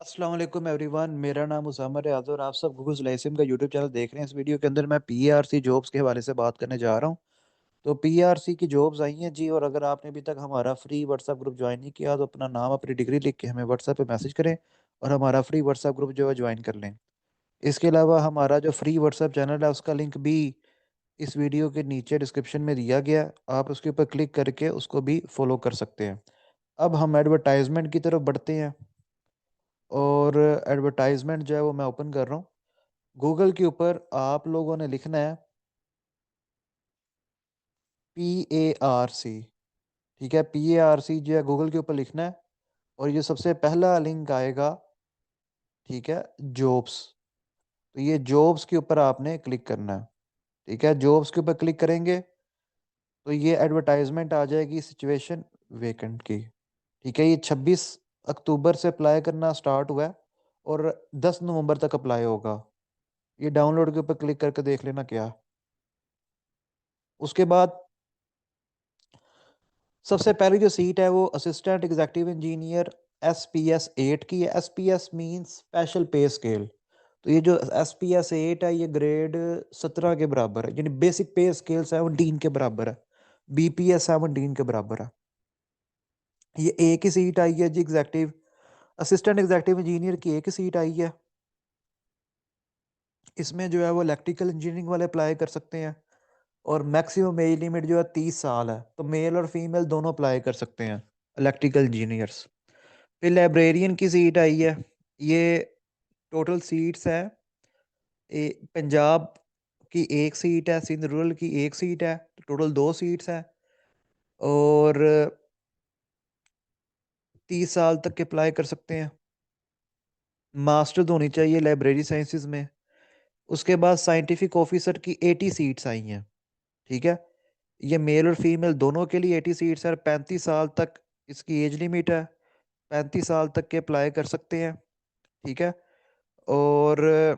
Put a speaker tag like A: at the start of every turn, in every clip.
A: अस्सलाम वालेकुम एवरीवन। मेरा नाम उसामा रियाज और आप सब गूगल लाइसिम का यूट्यूब चैनल देख रहे हैं। इस वीडियो के अंदर मैं पीआरसी जॉब्स के हवाले से बात करने जा रहा हूं। तो पीआरसी की जॉब्स आई हैं जी। और अगर आपने अभी तक हमारा फ्री व्हाट्सएप ग्रुप ज्वाइन नहीं किया तो अपना नाम अपनी डिग्री लिख के हमें व्हाट्सएप पे मैसेज करें और हमारा फ्री व्हाट्सएप ग्रुप जो है ज्वाइन कर लें। इसके अलावा हमारा जो फ्री व्हाट्सएप चैनल है उसका लिंक भी इस वीडियो के नीचे डिस्क्रिप्शन में दिया गया है। आप उसके ऊपर क्लिक करके उसको भी फॉलो कर सकते हैं। अब हम एडवर्टाइजमेंट की तरफ बढ़ते हैं। और एडवर्टाइजमेंट जो है वो मैं ओपन कर रहा हूँ। गूगल के ऊपर आप लोगों ने लिखना है PARC। ठीक है, PARC जो है गूगल के ऊपर लिखना है और ये सबसे पहला लिंक आएगा। ठीक है, जॉब्स। तो ये जॉब्स के ऊपर आपने क्लिक करना है। ठीक है, जॉब्स के ऊपर क्लिक करेंगे तो ये एडवर्टाइजमेंट आ जाएगी सिचुएशन वेकेंट की। ठीक है, ये 26 अक्टूबर से अप्लाई करना स्टार्ट हुआ है और 10 नवंबर तक अप्लाई होगा। ये डाउनलोड के ऊपर क्लिक करके देख लेना क्या। उसके बाद सबसे पहली जो सीट है वो असिस्टेंट एग्जीक्यूटिव इंजीनियर SPS 8 की है। SPS मींस स्पेशल पे स्केल। तो ये जो SPS 8 है ये ग्रेड 17 के बराबर है, यानी बेसिक पे स्केल 17 के बराबर है। BPS 17 के बराबर है। ये एक ही सीट आई है जी, एग्जीक्यूटिव असिस्टेंट एग्जीक्यूटिव इंजीनियर की एक ही सीट आई है। इसमें जो है वो इलेक्ट्रिकल इंजीनियरिंग वाले अप्लाई कर सकते हैं और मैक्सिमम एज लिमिट जो है 30 साल है। तो मेल और फीमेल दोनों अप्लाई कर सकते हैं इलेक्ट्रिकल इंजीनियर्स। फिर लाइब्रेरियन की सीट आई है। ये टोटल सीट्स है, पंजाब की एक सीट है, सिंध रूरल की एक सीट है, तो टोटल 2 सीट्स हैं। और 30 साल तक के अप्लाई कर सकते हैं। मास्टर्स होनी चाहिए लाइब्रेरी साइंसेज में। उसके बाद साइंटिफिक ऑफिसर की 80 सीट्स आई हैं। ठीक है, ये मेल और फीमेल दोनों के लिए 80 सीट्स है और 35 साल तक इसकी एज लिमिट है। 35 साल तक के अप्लाई कर सकते हैं। ठीक है, और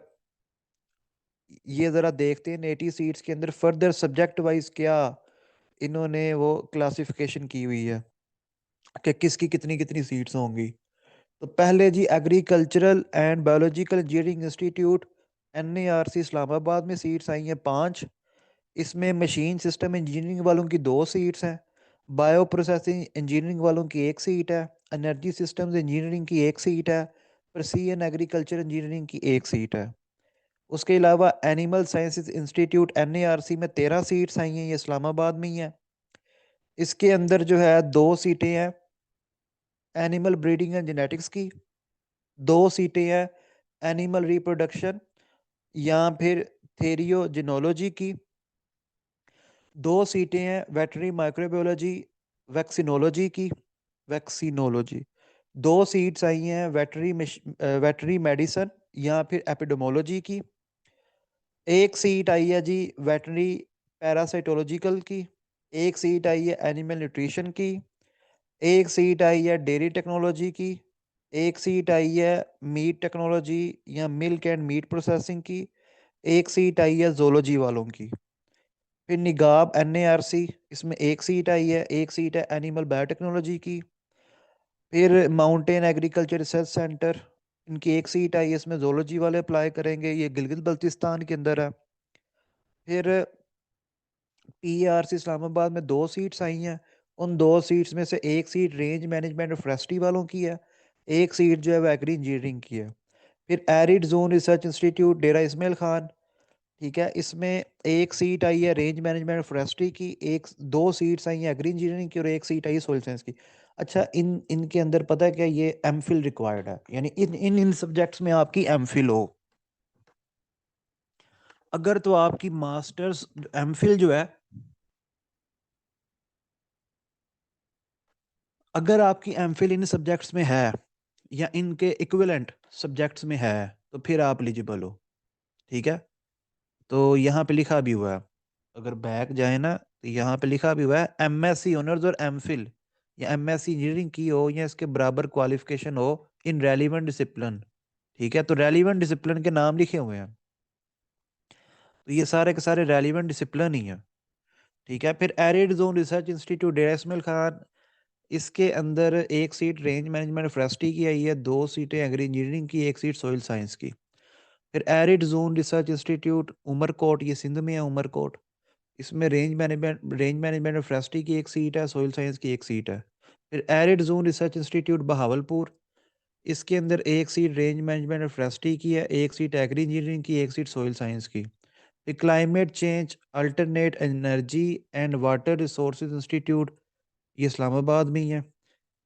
A: ये ज़रा देखते हैं 80 सीट्स के अंदर फर्दर सब्जेक्ट वाइज क्या इन्होंने वो क्लासिफिकेशन की हुई है कि किसकी कितनी कितनी सीट्स होंगी। तो पहले जी agricultural and biological engineering institute NARC Islamabad में सीट्स आई हैं 5। इसमें मशीन सिस्टम इंजीनियरिंग वालों की 2 सीट्स हैं। बायो प्रोसेसिंग इंजीनियरिंग वालों की एक सीट है। एनर्जी सिस्टम्स इंजीनियरिंग की एक सीट है। प्रेसिजन एग्रीकल्चर इंजीनियरिंग की एक सीट है। उसके अलावा एनिमल साइंसेज इंस्टीट्यूट NARC में 13 सीट्स आई हैं, ये इस्लामाबाद में ही है। इसके अंदर जो है 2 सीटें हैं एनिमल ब्रीडिंग एंड जेनेटिक्स की। 2 सीटें हैं एनिमल रिप्रोडक्शन या फिर थेरियोजेनोलॉजी की। 2 सीटें हैं वेटरनरी माइक्रोबायोलॉजी वैक्सीनोलॉजी की। वैक्सीनोलॉजी। 2 सीट्स आई हैं वेटरनरी मेडिसन या फिर एपिडेमोलॉजी की। एक सीट आई है जी वेटरनरी पैरासाइटोलॉजिकल की। एक सीट आई है एनिमल न्यूट्रिशन की। एक सीट आई है डेयरी टेक्नोलॉजी की। एक सीट आई है मीट टेक्नोलॉजी या मिल्क एंड मीट प्रोसेसिंग की। एक सीट आई है जोलॉजी वालों की। फिर निगाब NARC, इसमें एक सीट आई है। एक सीट है एनिमल बायोटेक्नोलॉजी की। फिर माउंटेन एग्रीकल्चर रिसर्च सेंटर, इनकी एक सीट आई है, इसमें जोलॉजी वाले अप्लाई करेंगे, ये गिलगित बल्तिस्तान के अंदर है। फिर PARC इस्लामाबाद में 2 सीट्स आई हैं। उन 2 सीट्स में से एक सीट रेंज मैनेजमेंट और फॉरेस्ट्री वालों की है। एक सीट जो है वो एग्री इंजीनियरिंग की है। फिर एरिड जोन रिसर्च इंस्टीट्यूट डेरा इस्माइल खान। ठीक है, इसमें एक सीट आई है रेंज मैनेजमेंट और फॉरेस्ट्री की। एक 2 सीट्स आई हैं एग्री इंजीनियरिंग की और एक सीट आई है सोइल साइंस की। अच्छा, इन इनके अंदर पता है क्या, ये MPhil रिक्वायर्ड है, यानी इन इन इन सब्जेक्ट्स में आपकी MPhil हो। अगर तो आपकी मास्टर्स MPhil जो है, अगर आपकी MPhil इन सब्जेक्ट्स में है या इनके इक्विवेलेंट सब्जेक्ट्स में है तो फिर आप एलिजिबल हो। ठीक है, तो यहाँ पे लिखा भी हुआ है, अगर बैक जाए ना तो यहाँ पे लिखा भी हुआ है MSc ऑनर्स और MPhil या MSc इंजीनियरिंग की हो या इसके बराबर क्वालिफिकेशन हो इन रेलिवेंट डिसिप्लिन। ठीक है, तो रेलिवेंट डिसिप्लिन के नाम लिखे हुए हैं, तो ये सारे के सारे रेलिवेंट डिसिप्लिन ही है। ठीक है, फिर एरिड जोन रिसर्च इंस्टीट्यूट डेरा इस्माइल खान, इसके अंदर एक सीट रेंज मैनेजमेंट फॉरेस्ट्री की आई है, 2 सीटें एग्री इंजीनियरिंग की, 1 सीट सॉइल साइंस की। फिर arid zone research institute Umarkot, ये सिंध में है उमरकोट। इसमें रेंज मैनेजमेंट और फॉरेस्ट्री की 1 सीट है, सॉइल साइंस की 1 सीट है। फिर arid zone research institute Bahawalpur, इसके अंदर 1 सीट रेंज मैनेजमेंट और फॉरेस्ट्री की है, 1 सीट एग्री इंजीनियरिंग की, 1 सीट सॉइल साइंस की। फिर climate change, alternate energy and water resources institute, ये इस्लामाबाद में ही है।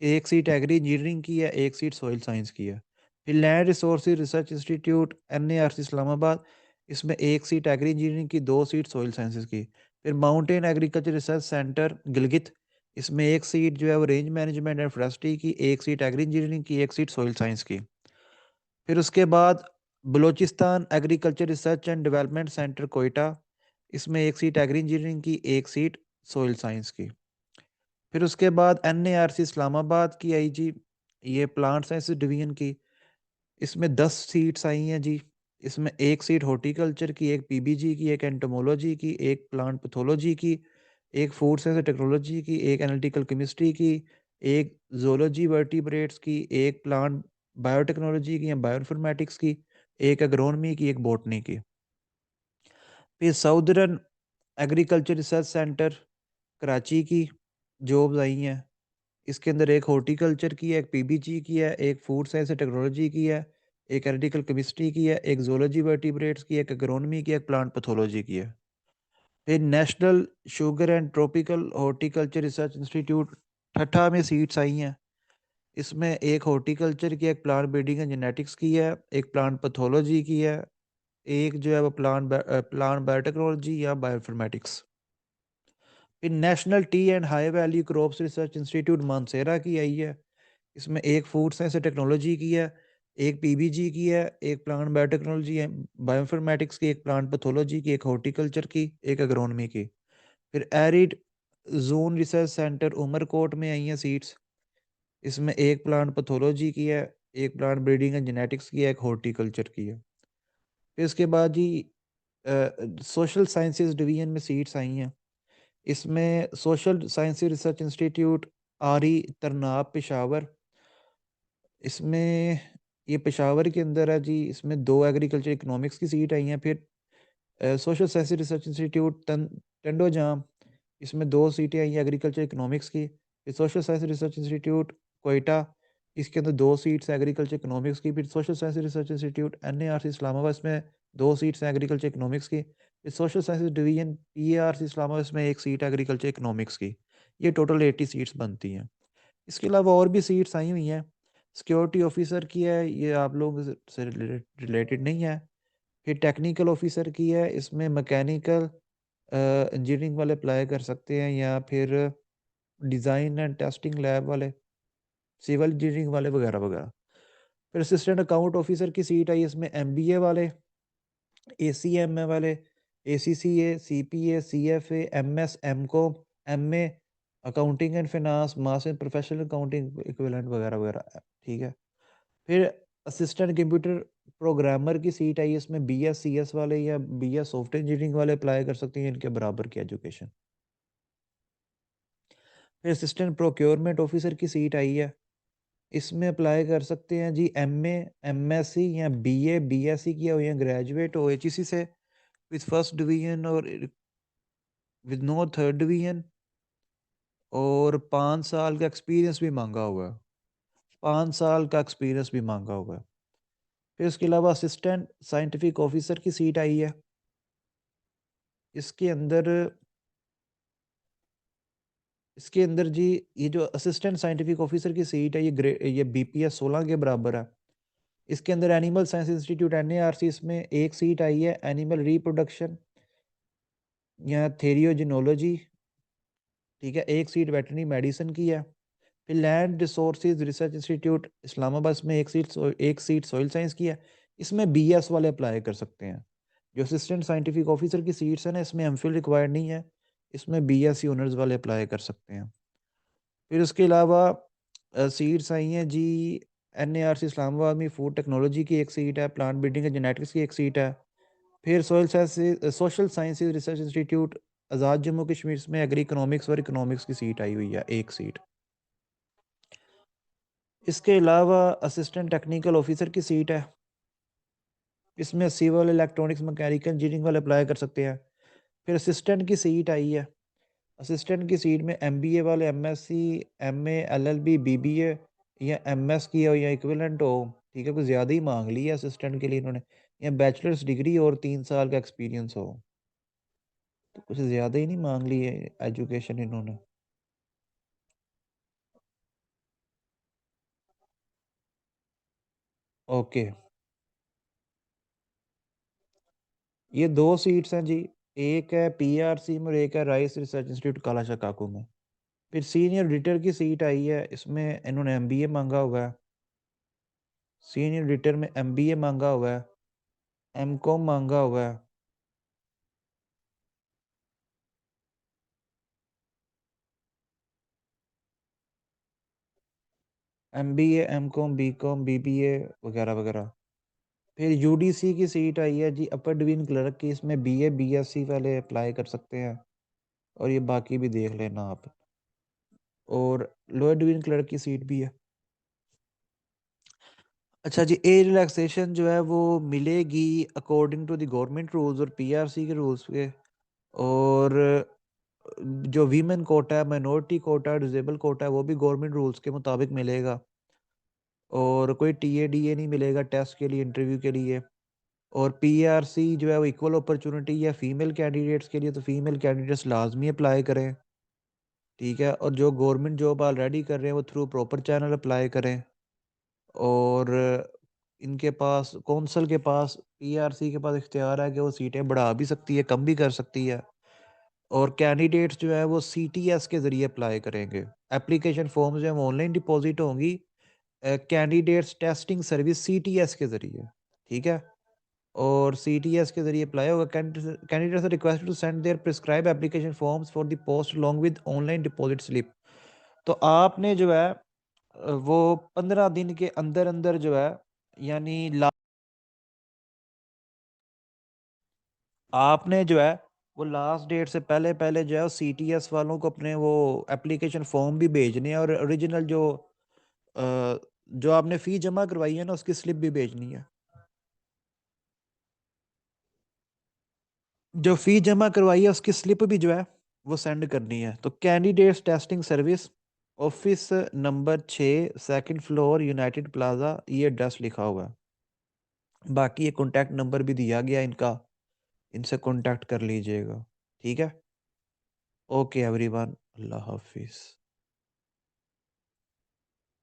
A: 1 सीट एग्री इंजीनियरिंग की है, 1 सीट सॉइल साइंस की है। फिर land resources research institute NARC Islamabad, इसमें 1 सीट एग्री इंजीनियरिंग की, 2 सीट सॉइल साइंसेज की। फिर mountain agriculture research centre Gilgit, इसमें 1 सीट जो है वो रेंज मैनेजमेंट एंड फॉरेस्ट्री की, 1 सीट एग्री इंजीनियरिंग की, 1 सीट सॉइल साइंस की। फिर उसके बाद Balochistan agriculture research and development centre Quetta, इसमें 1 सीट एग्री इंजीनियरिंग की, 1 सीट सॉइल साइंस की। फिर उसके बाद एनएआरसी इस्लामाबाद की आई जी, ये प्लांट साइंस डिवीजन की, इसमें 10 सीट्स आई हैं जी। इसमें 1 सीट हॉर्टिकल्चर की, 1 पीबीजी की, 1 एंटोमोलॉजी की, 1 प्लांट पैथोलॉजी की, 1 फूड साइंस टेक्नोलॉजी की, 1 एनालिटिकल केमिस्ट्री की, 1 ज़ूलॉजी वर्टिब्रेट्स की, 1 प्लांट बायोटेक्नोलॉजी की या बायोइन्फॉर्मेटिक्स की, 1 एग्रोनॉमी की, 1 बॉटनी की। फिर southern agriculture research centre Karachi की जॉब्स आई हैं। इसके अंदर 1 हॉर्टिकल्चर की है, 1 पीबीजी की है, 1 फूड साइंस एंड टेक्नोलॉजी की है, 1 एनालिटिकल केमिस्ट्री की है, 1 ज़ूलॉजी वर्टिब्रेट्स की है, 1 एग्रोनॉमी की है, 1 प्लांट पैथोलॉजी की है। फिर national sugar and tropical horticulture research institute ठट्ठा में सीट्स आई हैं। इसमें 1 हॉर्टिकल्चर की, 1 प्लांट ब्रीडिंग एंड जेनेटिक्स की है, 1 प्लांट पैथोलॉजी की है, 1 जो है वो प्लांट बायोटेक्नोलॉजी या बायोइन्फॉर्मेटिक्स। फिर national T and high value crops research institute Mansehra की आई है। इसमें 1 फूड साइंस एंड टेक्नोलॉजी की है, 1 पीबीजी की है, 1 प्लांट बायोटेक्नोलॉजी है, बायोइन्फॉर्मेटिक्स की, 1 प्लांट पैथोलॉजी की, 1 हॉर्टिकल्चर की, 1 एग्रोनॉमी की। फिर arid zone research centre Umarkot में आई हैं सीट्स। इसमें 1 प्लांट पैथोलॉजी की है, 1 प्लांट ब्रीडिंग एंड जेनेटिक्स की है, 1 हॉर्टिकल्चर की है। फिर इसके बाद जी सोशल साइंसेज डिवीजन में सीट्स आई हैं। इसमें सोशल साइंस रिसर्च इंस्टीट्यूट आरी तरनाब पेशावर, इसमें ये पेशावर के अंदर है जी। इसमें 2 एग्रीकल्चर इकोनॉमिक्स की सीट आई हैं। फिर social science research institute Tando Jam, इसमें 2 सीटें आई हैं एग्रीकल्चर इकोनॉमिक्स की। फिर social science research institute Quetta, इसके अंदर 2 सीट्स एग्रीकल्चर इकोनॉमिक्स की। फिर social science research institute NARC Islamabad, इसमें 2 सीट्स हैं एग्रीकल्चर इकोनॉमिक्स की। फिर social science division PARC Islamabad, इसमें 1 सीट एग्रीकल्चर इकोनॉमिक्स की। ये टोटल 80 सीट्स बनती हैं। इसके अलावा और भी सीट्स आई हुई हैं। सिक्योरिटी ऑफिसर की है, ये आप लोगों से रिलेटेड नहीं है। फिर टेक्निकल ऑफिसर की है, इसमें मैकेनिकल इंजीनियरिंग वाले अप्लाई कर सकते हैं, या फिर डिज़ाइन एंड टेस्टिंग लैब वाले, सिविल इंजीनियरिंग वाले वगैरह वगैरह। फिर असिस्टेंट अकाउंट ऑफिसर की सीट आई, इसमें एमबीए वाले, एसीएमए वाले, ACCA, CPA, CFA, MS, MCom, MA, accounting and finance, master in professional accounting equivalent वगैरह वगैरह, ठीक है। फिर असिस्टेंट कंप्यूटर प्रोग्रामर की सीट आई, इसमें बीएस सीएस वाले या बीएस सॉफ्टवेयर इंजीनियरिंग वाले अप्लाई कर सकते हैं, इनके बराबर की एजुकेशन। फिर असिस्टेंट प्रोक्योरमेंट ऑफिसर की सीट आई है, इसमें अप्लाई कर सकते हैं जी एमए, एमएससी या बीए, बीएससी किया हो या ग्रेजुएट हो एचईसी से विद फर्स्ट डिवीजन और विद नो थर्ड डिवीजन, और 5 साल का एक्सपीरियंस भी मांगा हुआ है। 5 साल का एक्सपीरियंस भी मांगा हुआ है। फिर उसके अलावा असिस्टेंट साइंटिफिक ऑफिसर की सीट आई है। इसके अंदर इसके अंदर जी, ये जो असिस्टेंट साइंटिफिक ऑफिसर की सीट है, ये बीपीएस 16 के बराबर है। इसके अंदर एनिमल साइंस इंस्टीट्यूट एनएआरसी, इसमें 1 सीट आई है एनिमल रिप्रोडक्शन या थेरियोजेनोलॉजी, ठीक है। 1 सीट वेटरनरी मेडिसिन की है। फिर land resources research institute Islamabad में 1 सीट सॉइल साइंस की है। इसमें बीएस वाले अप्लाई कर सकते हैं। जो असिस्टेंट साइंटिफिक ऑफिसर की सीट्स है ना, इसमें एमफिल रिक्वायर्ड नहीं है, इसमें बीएससी ऑनर्स वाले अप्लाई कर सकते हैं। फिर उसके अलावा सीट्स आई हैं जी, एनएआरसी इस्लामाबाद में फूड टेक्नोलॉजी की 1 सीट है, प्लांट ब्रीडिंग एंड जेनेटिक्स की 1 सीट है। फिर सोशल साइंसेज रिसर्च इंस्टीट्यूट आज़ाद जम्मू कश्मीर में एग्री इकोनॉमिक्स और इकोनॉमिक्स की सीट आई हुई है, 1 सीट। इसके अलावा असिस्टेंट टेक्निकल ऑफिसर की सीट है, इसमें सिविल इलेक्ट्रॉनिक्स मैकेनिकल इंजीनियरिंग वाले अप्लाई कर सकते हैं। फिर असिस्टेंट की सीट आई है, असिस्टेंट की सीट में एमबीए वाले एमएससी, एमए, एलएलबी, बीबीए या एमएस की हो या इक्विवेलेंट हो, ठीक है, कुछ ज़्यादा ही मांग ली है असिस्टेंट के लिए इन्होंने, या बैचलर्स डिग्री और 3 साल का एक्सपीरियंस हो, तो कुछ ज़्यादा ही नहीं मांग ली है एजुकेशन इन्होंने। ओके, ये 2 सीट्स हैं जी, एक है पीआरसी में और एक है राइस रिसर्च इंस्टीट्यूट काला काकू में। फिर सीनियर एडिटर की सीट आई है, इसमें इन्होंने एमबीए मांगा हुआ है, सीनियर एडिटर में एमबीए मांगा हुआ है, एमकॉम मांगा हुआ है। एमबीए, एमकॉम, बीकॉम, बीबीए वगैरह वगैरह। फिर यूडीसी की सीट आई है जी, अपर डिवीजन क्लर्क की, इसमें बीए, बीएससी वाले अप्लाई कर सकते हैं, और ये बाकी भी देख लेना आप। और लोअर डिवीजन क्लर्क की सीट भी है। अच्छा जी, एज रिलैक्सेशन जो है वो मिलेगी according to the government rules और पीआरसी के रूल्स के। और जो वीमेन कोटा है, माइनॉरिटी कोटा है, डिजेबल कोटा है, वो भी गवर्नमेंट रूल्स के मुताबिक मिलेगा। और कोई टीए नहीं मिलेगा टेस्ट के लिए, इंटरव्यू के लिए। और पीआरसी जो है वो इक्वल अपॉर्चुनिटी है फीमेल कैंडिडेट्स के लिए, तो फीमेल कैंडिडेट्स लाजमी अप्लाई करें, ठीक है। और जो गवर्नमेंट जॉब ऑलरेडी कर रहे हैं वो थ्रू प्रॉपर चैनल अप्लाई करें। और इनके पास, कौंसल के पास, पीआरसी के पास इख्तियार है कि वो सीटें बढ़ा भी सकती है, कम भी कर सकती है। और कैंडिडेट्स जो है वो सीटीएस के ज़रिए अप्लाई करेंगे। एप्लीकेशन फॉर्म जो है वो ऑनलाइन डिपॉजिट होंगी कैंडिडेट्स टेस्टिंग सर्विस सीटीएस के ज़रिए, ठीक है। और सीटीएस के ज़रिए अप्लाई होगा। Candidates are requested to send their prescribe application forms for the post along with online deposit slip. तो आपने जो है वो 15 दिन के अंदर अंदर जो है, यानी आपने जो है वो लास्ट डेट से पहले पहले जो है सीटीएस वालों को अपने वो एप्लीकेशन फॉर्म भी भेजने हैं, और ओरिजिनल जो आपने फ़ी जमा करवाई है ना उसकी स्लिप भी भेजनी है। जो फ़ी जमा करवाई है उसकी स्लिप भी जो है वो सेंड करनी है। तो candidates testing service, office number 6, second floor, United plaza, ये एड्रेस लिखा हुआ है। बाकी ये कॉन्टैक्ट नंबर भी दिया गया इनका, इनसे कॉन्टैक्ट कर लीजिएगा, ठीक है। ओके एवरीवन, अल्लाह हाफिज़।